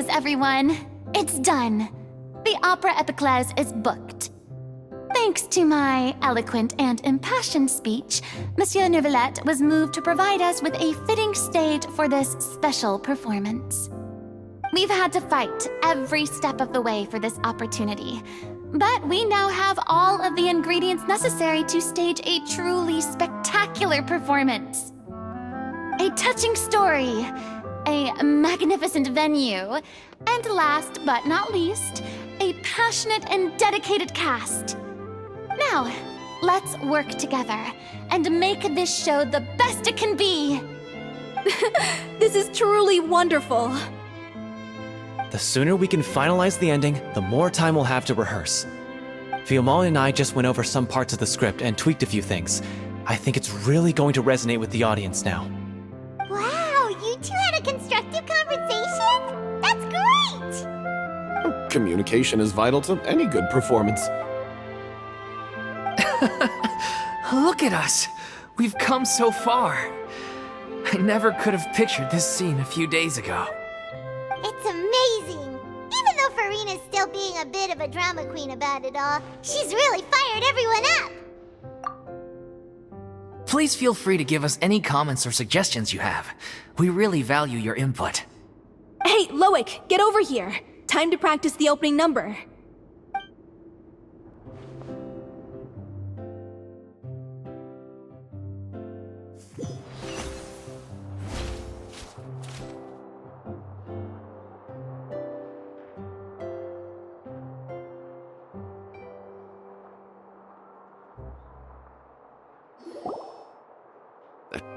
news, everyone. It's done. The Opera Epiclese is booked. Thanks to my eloquent and impassioned speech, Monsieur Neuvillette was moved to provide us with a fitting stage for this special performance. We've had to fight every step of the way for this opportunity, but we now have all of the ingredients necessary to stage a truly spectacular performance. A touching story, a magnificent venue, and last but not least, a passionate and dedicated cast. Now, let's work together and make this show the best it can be. This is truly wonderful. The sooner we can finalize the ending, the more time we'll have to rehearse. Fiamma and I just went over some parts of the script and tweaked a few things. I think it's really going to resonate with the audience now. Wow, you two had a constructive conversation? That's great! Communication is vital to any good performance. Look at us! We've come so far. I never could have pictured this scene a few days ago. It's amazing! Even though Furina's still being a bit of a drama queen about it all, she's really fired everyone up! Please feel free to give us any comments or suggestions you have. We really value your input. Hey, Loic, get over here. Time to practice the opening number.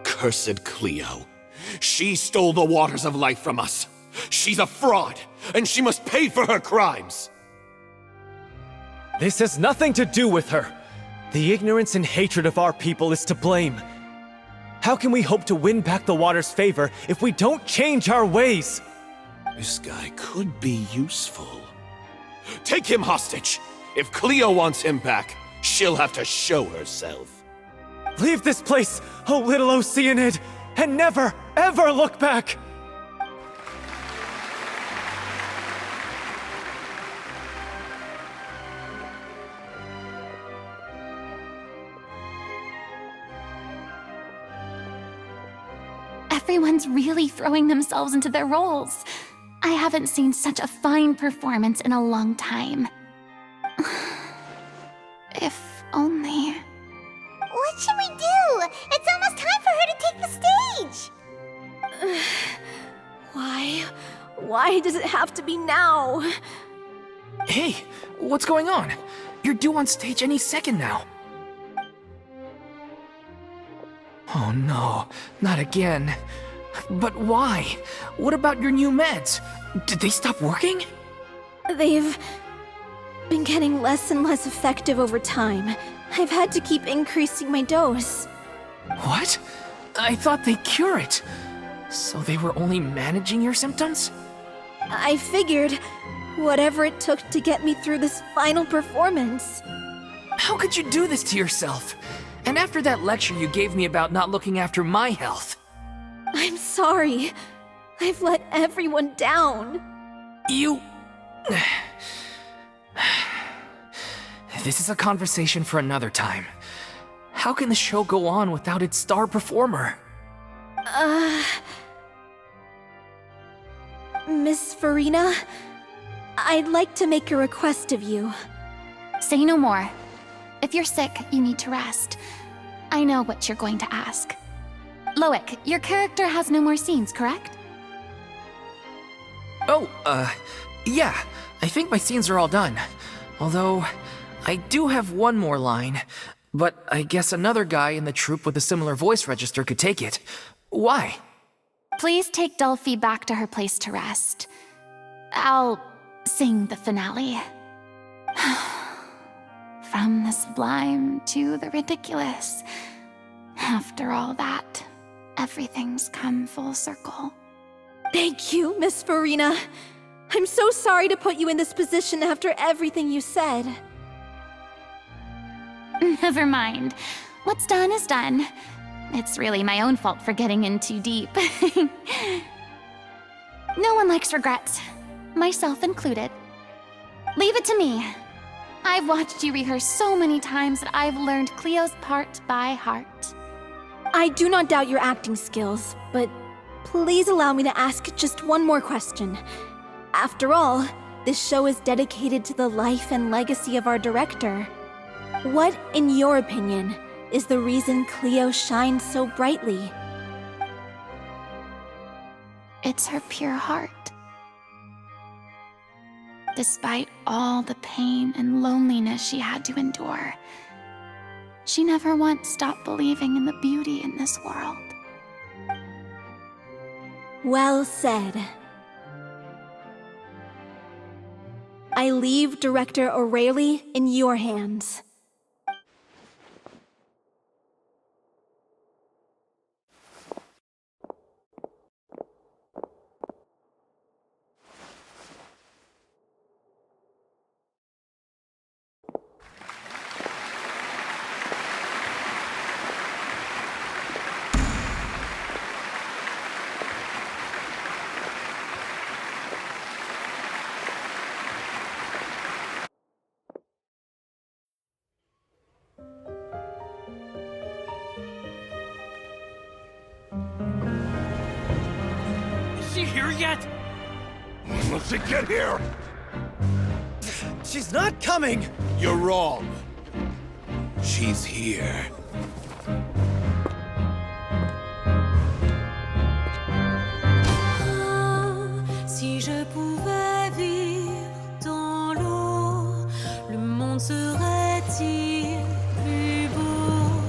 Cursed Cleo. She stole the waters of life from us. She's a fraud, and she must pay for her crimes. This has nothing to do with her. The ignorance and hatred of our people is to blame. How can we hope to win back the water's favor if we don't change our ways? This guy could be useful. Take him hostage. If Cleo wants him back, she'll have to show herself. Leave this place, oh little Oceanid, and never, ever look back! Everyone's really throwing themselves into their roles. I haven't seen such a fine performance in a long time. If only... What should we do? It's almost time for her to take the stage! Why does it have to be now? Hey, what's going on? You're due on stage any second now. Oh no, not again. But why? What about your new meds? Did they stop working? They've been getting less and less effective over time. I've had to keep increasing my dose. What? I thought they cure it. So they were only managing your symptoms? I figured whatever it took to get me through this final performance. How could you do this to yourself? And after that lecture you gave me about not looking after my health. I'm sorry. I've let everyone down. You... This is a conversation for another time. How can the show go on without its star performer? Miss Furina, I'd like to make a request of you. Say no more. If you're sick, you need to rest. I know what you're going to ask. Loic, your character has no more scenes, correct? Oh, yeah. I think my scenes are all done. Although, I do have one more line. But I guess another guy in the troupe with a similar voice register could take it. Why? Please take Delphi back to her place to rest. I'll sing the finale. From the sublime to the ridiculous. After all that, everything's come full circle. Thank you, Miss Furina. I'm so sorry to put you in this position after everything you said. Never mind. What's done is done. It's really my own fault for getting in too deep. No one likes regrets. myself included. Leave it to me. I've watched you rehearse so many times that I've learned Cleo's part by heart. I do not doubt your acting skills, but please allow me to ask just one more question. After all, this show is dedicated to the life and legacy of our director. What, in your opinion, is the reason Cleo shines so brightly? It's her pure heart. Despite all the pain and loneliness she had to endure, she never once stopped believing in the beauty in this world. Well said. I leave Director O'Reilly in your hands. Is she here yet? Let's get here! She's not coming! You're wrong. She's here. Si je pouvais vivre dans l'eau, le monde serait-il plus beau?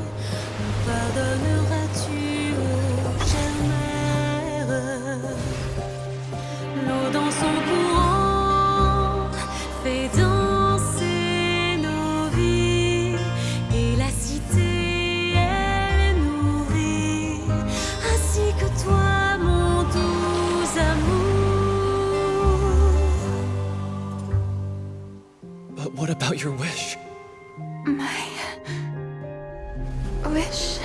Me pardonneras-tu, ô chère mère? L'eau dans son courant fait danser nos vies, et la cité elle nourrit, ainsi que toi, mon doux amour. But what about your wish? My wish.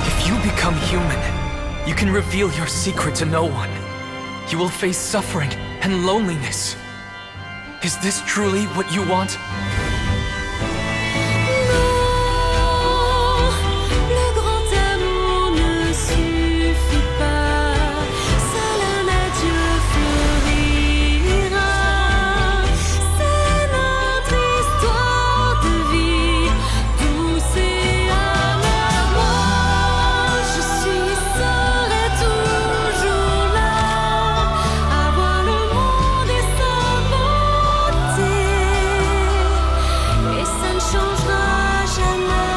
If you become human, you can reveal your secret to no one. You will face suffering and loneliness. Is this truly what you want? Non, le grand amour ne suffit pas. Seul un adieu fleurira. C'est notre histoire de vie, douce et amère. Moi, je suis, serai toujours là, à voir le monde et sa beauté. Et ça ne changera jamais,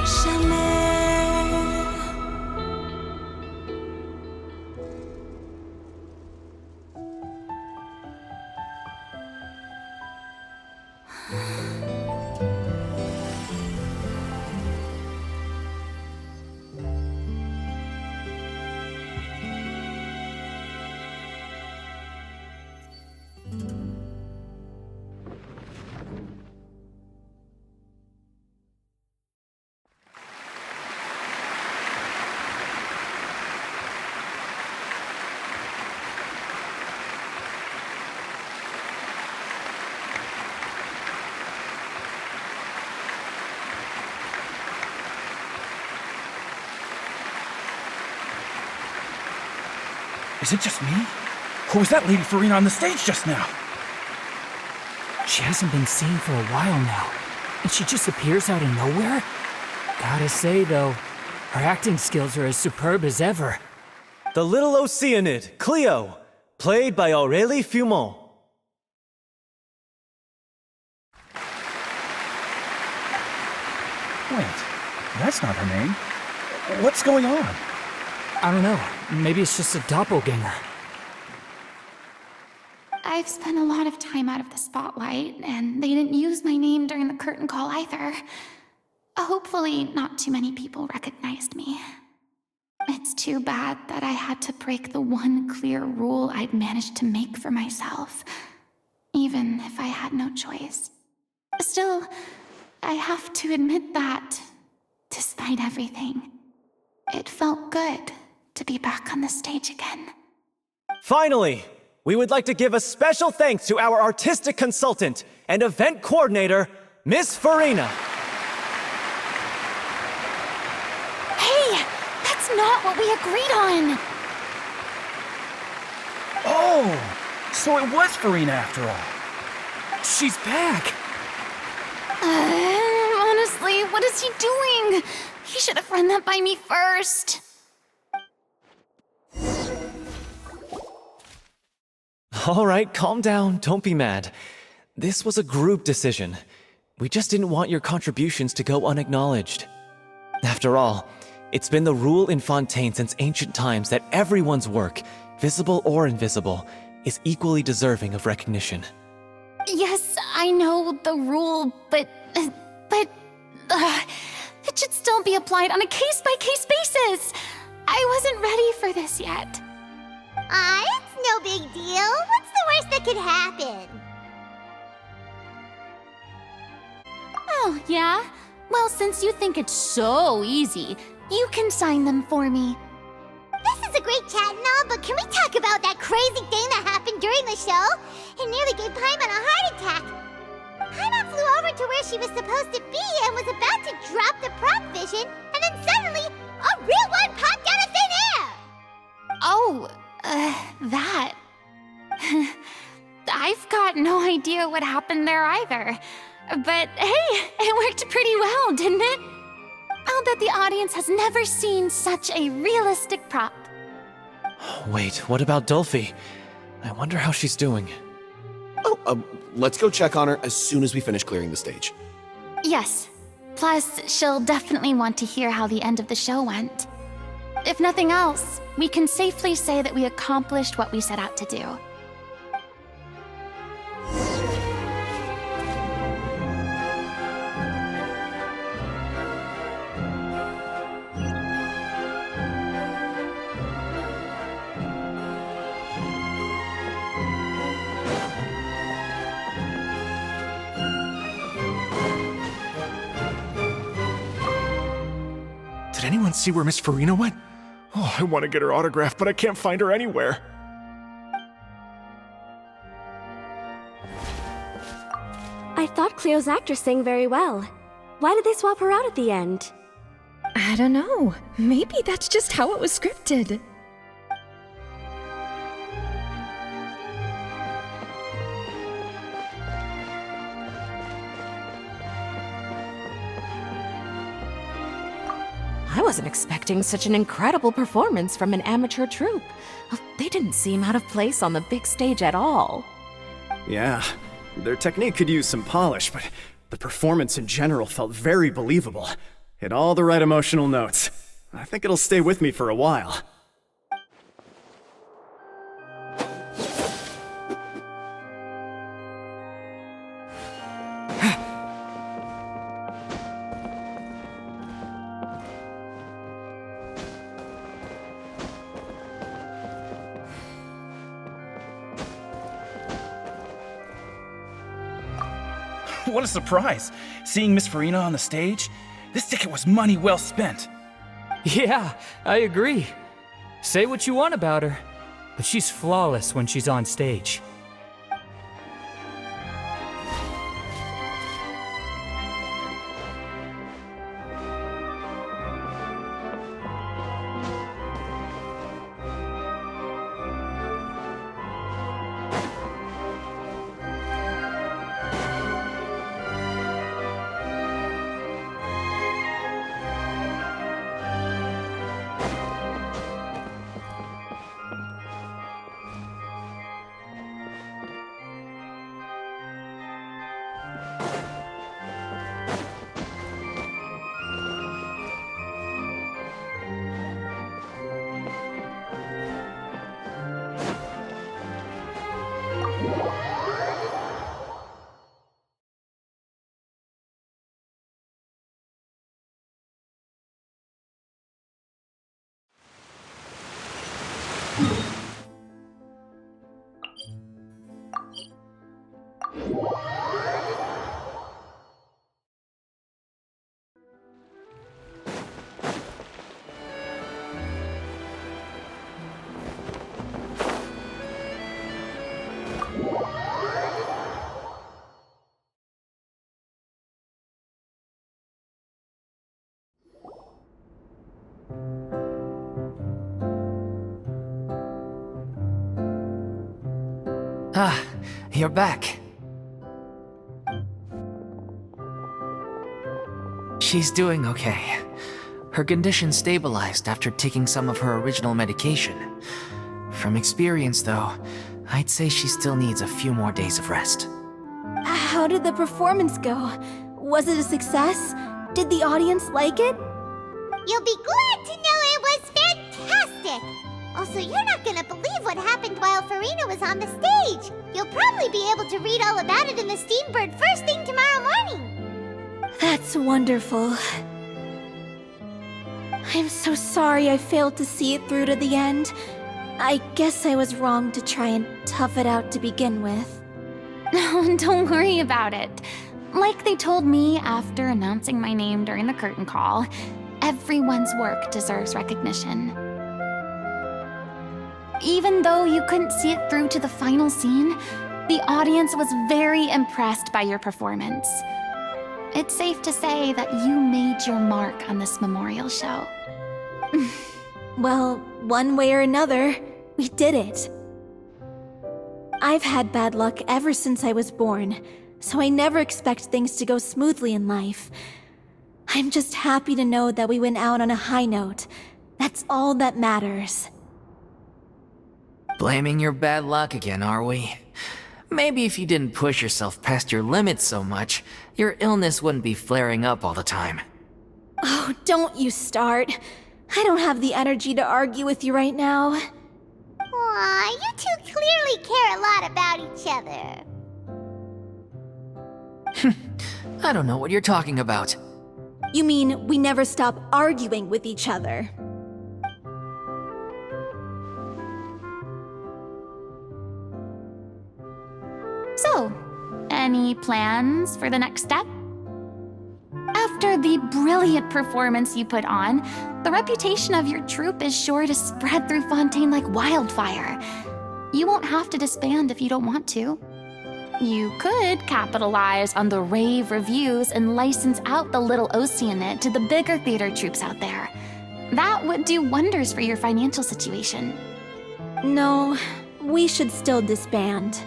jamais. Is it just me? Or was that Lady Furina on the stage just now? She hasn't been seen for a while now, and she just appears out of nowhere? Gotta say, though, her acting skills are as superb as ever. The little Oceanid, Cleo, played by Aurélie Fumont. Wait, that's not her name. What's going on? I don't know, maybe it's just a doppelganger. I've spent a lot of time out of the spotlight, and they didn't use my name during the curtain call either. Hopefully, not too many people recognized me. It's too bad that I had to break the one clear rule I'd managed to make for myself, even if I had no choice. Still, I have to admit that, despite everything, it felt good to be back on the stage again. Finally, we would like to give a special thanks to our artistic consultant and event coordinator, Miss Furina. Hey, that's not what we agreed on! Oh, so it was Furina after all. She's back! Honestly, what is he doing? He should have run that by me first. All right, calm down, don't be mad. This was a group decision. We just didn't want your contributions to go unacknowledged. After all, it's been the rule in Fontaine since ancient times that everyone's work, visible or invisible, is equally deserving of recognition. Yes, I know the rule, but it should still be applied on a case-by-case basis. I wasn't ready for this yet. It's no big deal. What's the worst that could happen? Oh, yeah? Well, since you think it's so easy, you can sign them for me. This is a great chat and all, but can we talk about that crazy thing that happened during the show? It nearly gave Paimon a heart attack. Paimon flew over to where she was supposed to be and was about to drop the prop vision, and then suddenly, a real one popped out of thin air! Oh, that. I've got no idea what happened there either. But hey, it worked pretty well, didn't it? I'll bet the audience has never seen such a realistic prop. Wait, what about Dolphy? I wonder how she's doing. Oh, let's go check on her as soon as we finish clearing the stage. Yes. Plus, she'll definitely want to hear how the end of the show went. If nothing else, we can safely say that we accomplished what we set out to do. Did anyone see where Miss Furina went? Oh, I want to get her autograph, but I can't find her anywhere. I thought Cleo's actress sang very well. Why did they swap her out at the end? I don't know. Maybe that's just how it was scripted. I wasn't expecting such an incredible performance from an amateur troupe. They didn't seem out of place on the big stage at all. Yeah, their technique could use some polish, but the performance in general felt very believable. Hit all the right emotional notes. I think it'll stay with me for a while. What a surprise! Seeing Miss Furina on the stage? This ticket was money well spent. Yeah, I agree. Say what you want about her, but she's flawless when she's on stage. you're back. She's doing okay. Her condition stabilized after taking some of her original medication. From experience, though, I'd say she still needs a few more days of rest. How did the performance go? Was it a success? Did the audience like it? You'll be glad to know it was fantastic! Also, you're not gonna believe what happened while Furina was on the stage. You'll probably be able to read all about it in the Steambird first thing tomorrow morning. That's wonderful. I'm so sorry I failed to see it through to the end. I guess I was wrong to try and tough it out to begin with. No, don't worry about it. Like they told me after announcing my name during the curtain call, everyone's work deserves recognition. Even though you couldn't see it through to the final scene, the audience was very impressed by your performance. It's safe to say that you made your mark on this memorial show. Well, one way or another, we did it. I've had bad luck ever since I was born, so I never expect things to go smoothly in life. I'm just happy to know that we went out on a high note. That's all that matters. Blaming your bad luck again, are we? Maybe if you didn't push yourself past your limits so much, your illness wouldn't be flaring up all the time. Oh, don't you start. I don't have the energy to argue with you right now. Aw, you two clearly care a lot about each other. I don't know what you're talking about. You mean we never stop arguing with each other? So, any plans for the next step? After the brilliant performance you put on, the reputation of your troupe is sure to spread through Fontaine like wildfire. You won't have to disband if you don't want to. You could capitalize on the rave reviews and license out the little Oceanid to the bigger theater troupes out there. That would do wonders for your financial situation. No, we should still disband.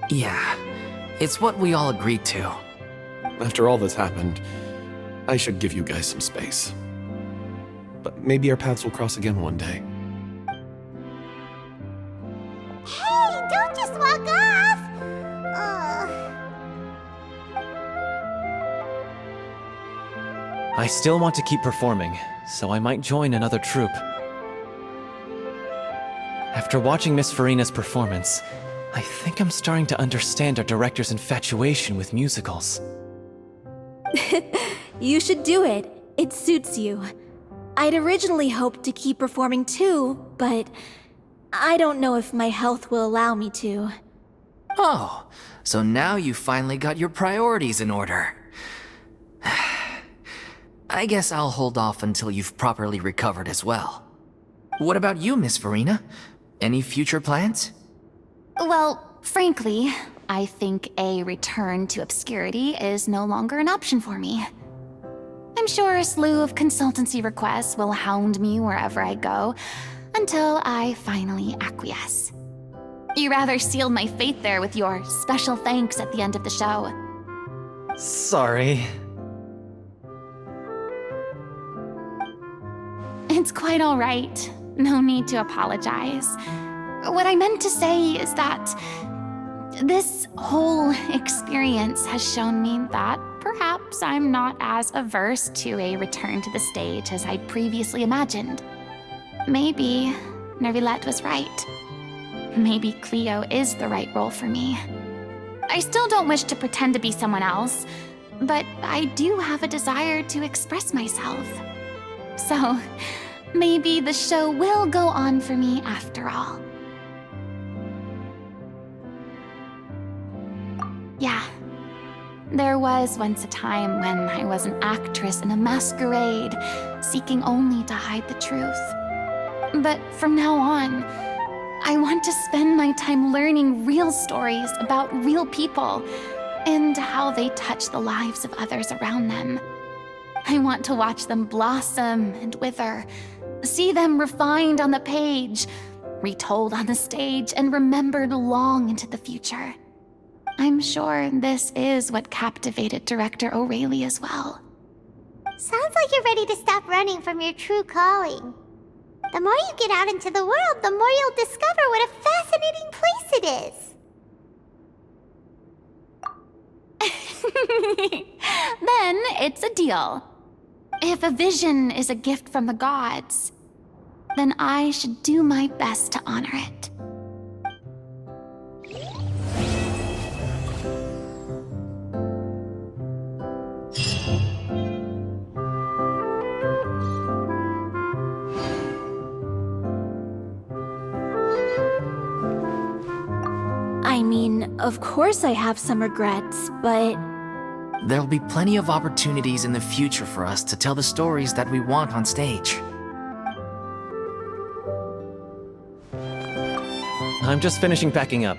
Yeah, it's what we all agreed to. After all that's happened, I should give you guys some space. But maybe our paths will cross again one day. Hey, don't just walk off! I still want to keep performing, so I might join another troupe. After watching Miss Furina's performance, I think I'm starting to understand our director's infatuation with musicals. You should do it. It suits you. I'd originally hoped to keep performing too, but I don't know if my health will allow me to. Oh, so now you finally got your priorities in order. I guess I'll hold off until you've properly recovered as well. What about you, Miss Furina? Any future plans? Well, frankly, I think a return to obscurity is no longer an option for me. I'm sure a slew of consultancy requests will hound me wherever I go, until I finally acquiesce. You rather sealed my fate there with your special thanks at the end of the show. Sorry. It's quite all right. No need to apologize. What I meant to say is that this whole experience has shown me that perhaps I'm not as averse to a return to the stage as I'd previously imagined. Maybe Neuvillette was right. Maybe Cleo is the right role for me. I still don't wish to pretend to be someone else, but I do have a desire to express myself. So, maybe the show will go on for me after all. Yeah, there was once a time when I was an actress in a masquerade, seeking only to hide the truth. But from now on, I want to spend my time learning real stories about real people and how they touch the lives of others around them. I want to watch them blossom and wither, see them refined on the page, retold on the stage, and remembered long into the future. I'm sure this is what captivated Director O'Reilly as well. Sounds like you're ready to stop running from your true calling. The more you get out into the world, the more you'll discover what a fascinating place it is. Then it's a deal. If a vision is a gift from the gods, then I should do my best to honor it. I mean, of course I have some regrets, but There'll be plenty of opportunities in the future for us to tell the stories that we want on stage. I'm just finishing packing up.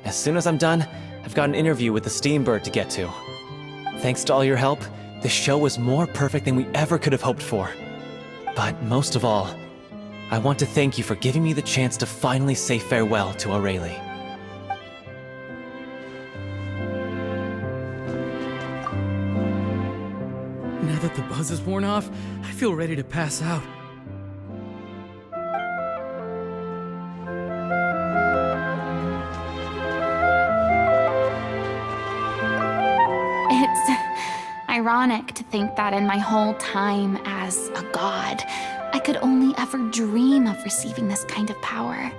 As soon as I'm done, I've got an interview with the Steambird to get to. Thanks to all your help, this show was more perfect than we ever could have hoped for. But most of all, I want to thank you for giving me the chance to finally say farewell to O'Reilly. Now that the buzz is worn off, I feel ready to pass out. It's ironic to think that in my whole time as a god, I could only ever dream of receiving this kind of power.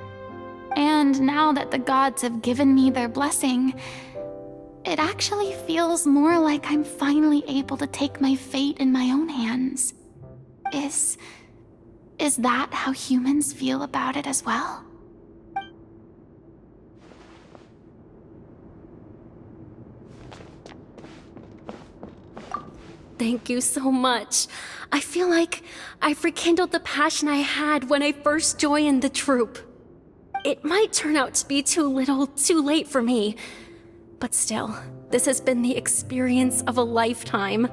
And now that the gods have given me their blessing, it actually feels more like I'm finally able to take my fate in my own hands. Is that how humans feel about it as well? Thank you so much. I feel like I've rekindled the passion I had when I first joined the troupe. It might turn out to be too little, too late for me. But still, this has been the experience of a lifetime.